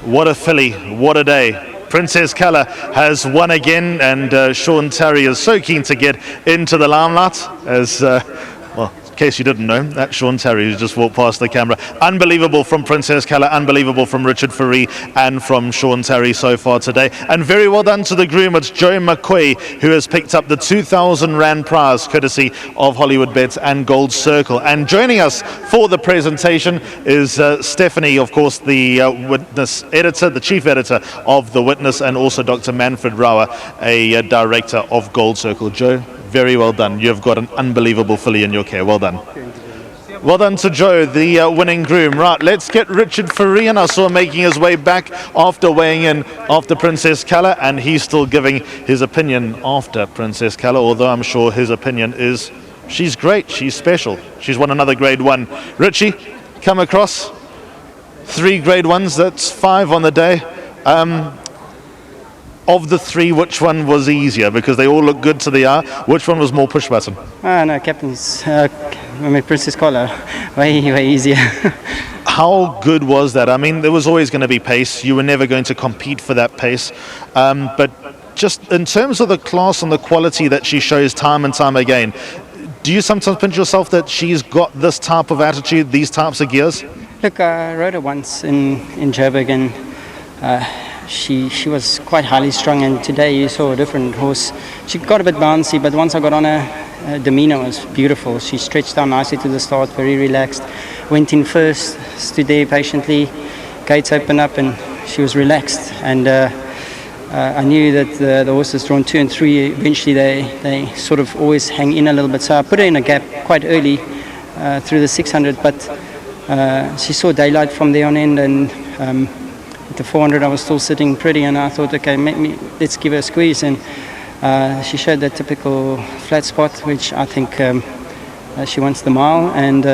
What a filly, what a day. Princess CALLA has won again, and Sean Terry is so keen to get into the limelight as, well, in case you didn't know, that's Sean Terry who just walked past the camera. Unbelievable from Princess CALLA, unbelievable from Richard Fourie and from Sean Terry so far today. And very well done to the groom. It's Joe McCoy who has picked up the 2,000 Rand prize courtesy of Hollywoodbets and Gold Circle. And joining us for the presentation is Stephanie, of course, the Witness editor, the chief editor of The Witness, and also Dr. Manfred Rauer, a director of Gold Circle. Joe, very well done. You've got an unbelievable filly in your care. Well done. Well done to Joe, the winning groom. Right, let's get Richard Fourie in. I saw him making his way back after weighing in after Princess CALLA, and he's still giving his opinion after Princess CALLA, although I'm sure his opinion is she's great, she's special. She's won another grade 1. Richie, come across. 3 grade 1s, that's 5 on the day. Of the 3, which one was easier? Because they all look good to the eye. Which one was more push button? No, Captain's, Princess CALLA, way easier. How good was that? I mean, there was always going to be pace. You were never going to compete for that pace. But just in terms of the class and the quality that she shows time and time again, do you sometimes pinch yourself that she's got this type of attitude, these types of gears? Look, I rode her once in Joburg, and she was quite highly strung, and today you saw a different horse. She got a bit bouncy, but once I got on her, demeanor was beautiful. She stretched down nicely to the start, very relaxed. Went in first, stood there patiently, gates opened up, and she was relaxed. And I knew that the horses drawn 2 and 3, eventually they sort of always hang in a little bit. So I put her in a gap quite early through the 600, but she saw daylight from there on end, and at the 400 I was still sitting pretty, and I thought, okay, let's give her a squeeze. And she showed that typical flat spot, which I think she wants the mile. And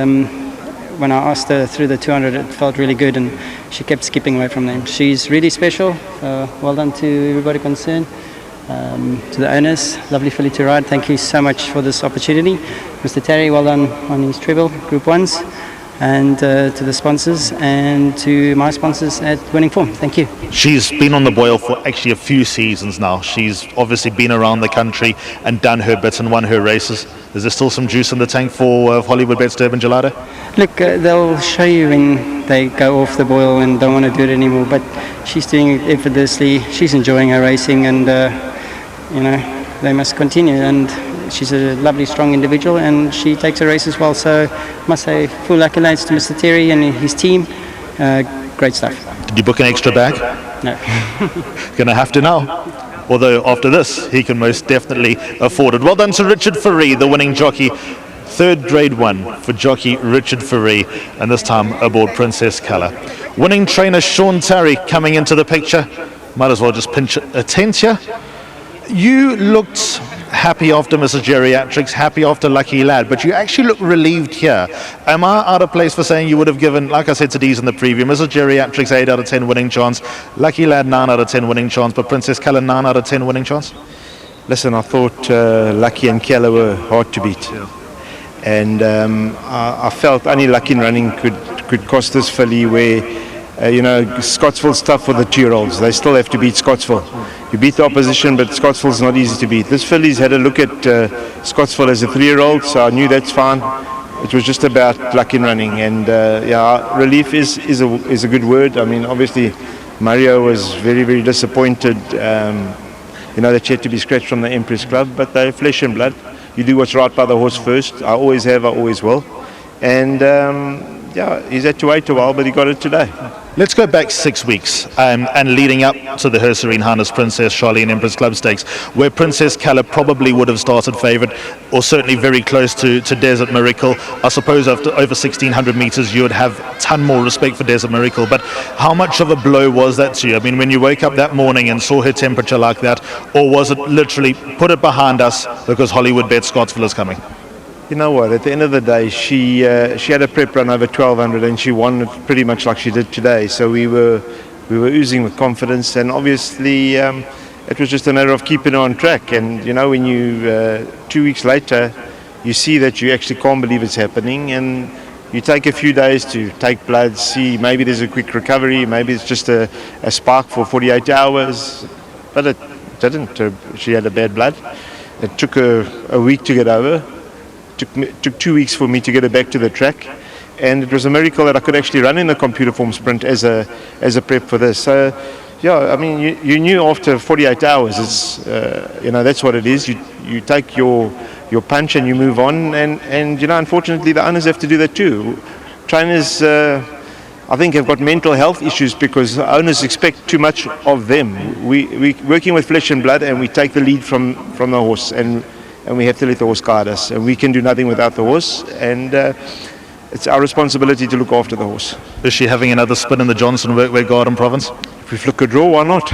when I asked her through the 200, it felt really good, and she kept skipping away from them. She's really special. Well done to everybody concerned, to the owners. Lovely filly to ride. Thank you so much for this opportunity. Mr. Terry, well done on his treble, Group 1s. And to the sponsors and to my sponsors at Winning Form. Thank you. She's been on the boil for actually a few seasons now. She's obviously been around the country and done her bits and won her races. Is there still some juice in the tank for Hollywoodbets Durbanville? Look, they'll show you when they go off the boil and don't want to do it anymore, but she's doing it effortlessly. She's enjoying her racing, and they must continue. And she's a lovely, strong individual, and she takes her races well. So I must say, full accolades to Mr. Terry and his team. Great stuff. Did you book an extra bag? No. Gonna have to now. Although after this, he can most definitely afford it. Well done to Richard Fourie, the winning jockey. 3rd grade 1 for jockey Richard Fourie, and this time aboard Princess CALLA. Winning trainer Sean Terry coming into the picture. Might as well just pinch a tent here. You looked happy after Mrs. Geriatrics, happy after Lucky Lad, but you actually look relieved here. Am I out of place for saying you would have given, like I said to Dees in the preview, Mrs. Geriatrics 8 out of 10 winning chance, Lucky Lad 9 out of 10 winning chance, but Princess CALLA 9 out of 10 winning chance? Listen, I thought Lucky and CALLA were hard to beat. Yeah. And I felt only Lucky in running could cost this filly, where Scottsville's tough for the 2-year-olds. They still have to beat Scottsville. You beat the opposition, but Scottsville's not easy to beat. This filly's had a look at Scottsville as a 3-year-old, so I knew that's fine. It was just about luck in running, and relief is a good word. I mean, obviously, Mario was very, very disappointed. That she had to be scratched from the Empress Club, but they're flesh and blood. You do what's right by the horse first. I always have, I always will. And he's had to wait a while, but he got it today. Let's go back 6 weeks and leading up to the Her Serene Highness Princess Charlene Empress Club Stakes, where Princess CALLA probably would have started favourite, or certainly very close to Desert Miracle. I suppose after over 1,600 metres you would have a ton more respect for Desert Miracle, but how much of a blow was that to you? I mean, when you woke up that morning and saw her temperature like that, or was it literally put it behind us because Hollywoodbets Scottsville is coming? You know what, at the end of the day, she had a prep run over 1,200 and she won it pretty much like she did today. So we were oozing with confidence, and obviously it was just a matter of keeping her on track. And when you 2 weeks later, you see that you actually can't believe it's happening, and You take a few days to take blood, see maybe there's a quick recovery, maybe it's just a spark for 48 hours, but it didn't. She had a bad blood. It took a week to get over. Took 2 weeks for me to get her back to the track, and it was a miracle that I could actually run in a computer form sprint as a prep for this. So, yeah, I mean, you knew after 48 hours, it's that's what it is. You take your punch and you move on, and unfortunately the owners have to do that too. Trainers, I think, have got mental health issues because owners expect too much of them. We working with flesh and blood, and we take the lead from the horse, and we have to let the horse guide us, and we can do nothing without the horse, and it's our responsibility to look after the horse. Is she having another spin in the Johnson Workwear Garden Province? If we flick a draw, why not?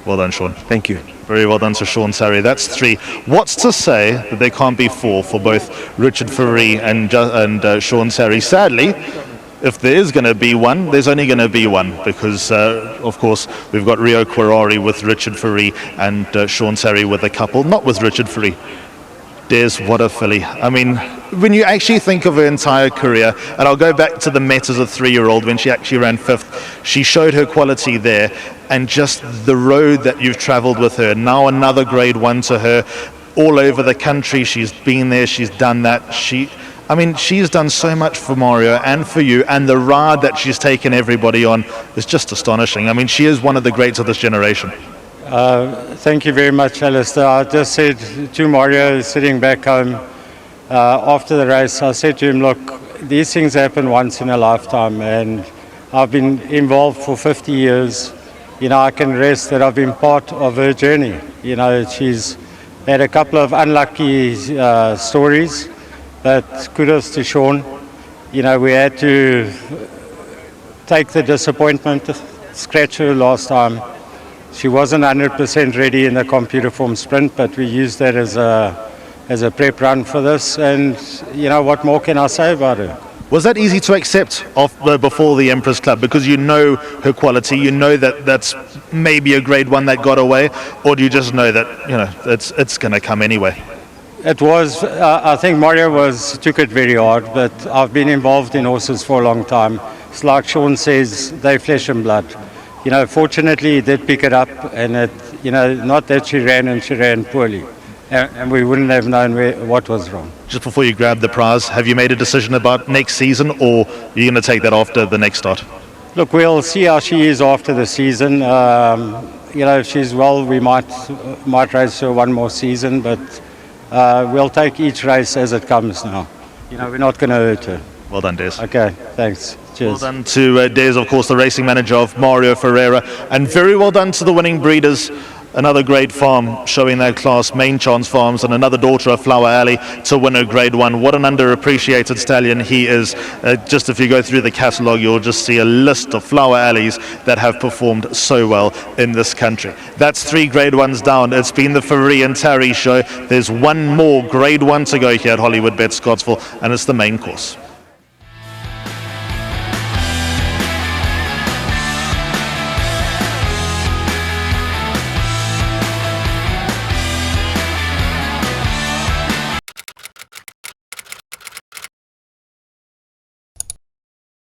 Well done, Sean. Thank you. Very well done to Sean Terry. That's 3. What's to say that they can't be 4 for both Richard Fourie and Sean Terry? Sadly, if there is going to be one, there's only going to be one because, of course, we've got Rio Kwarari with Richard Fourie and Sean Terry with a couple, not with Richard Fourie. Des, what a filly. I mean, when you actually think of her entire career, and I'll go back to the Met as a 3-year-old when she actually ran 5th, she showed her quality there, and just the road that you've travelled with her, now another grade 1 to her, all over the country, she's been there, she's done that, she's done so much for Mario and for you, and the ride that she's taken everybody on is just astonishing. I mean, she is one of the greats of this generation. Thank you very much, Alistair. I just said to Mario, sitting back home after the race, I said to him, look, these things happen once in a lifetime, and I've been involved for 50 years. I can rest that I've been part of her journey. She's had a couple of unlucky stories, but kudos to Sean. We had to take the disappointment, scratch her last time. She wasn't 100% ready in the computer form sprint, but we used that as a prep run for this, and what more can I say about her? Was that easy to accept before the Empress Club, because you know her quality, you know that that's maybe a grade 1 that got away, or do you just know that it's going to come anyway? It was, I think Mario took it very hard, but I've been involved in horses for a long time. It's like Sean says, they're flesh and blood. Fortunately, he did pick it up, and not that she ran poorly, and we wouldn't have known what was wrong. Just before you grab the prize, have you made a decision about next season, or are you going to take that after the next start? Look, we'll see how she is after the season. If she's well, we might race her one more season, but we'll take each race as it comes now. We're not going to hurt her. Well done, Des. Okay, thanks. Cheers. Well done to Des, of course, the racing manager of Mario Ferreira, and very well done to the winning breeders. Another great farm showing their class, Main Chance Farms, and another daughter of Flower Alley to win a grade 1. What an underappreciated stallion he is. Just if you go through the catalogue, you'll just see a list of Flower Alleys that have performed so well in this country. That's 3 grade 1s down. It's been the Fourie and Terry show. There's one more grade 1 to go here at Hollywoodbets Scottsville, and it's the main course.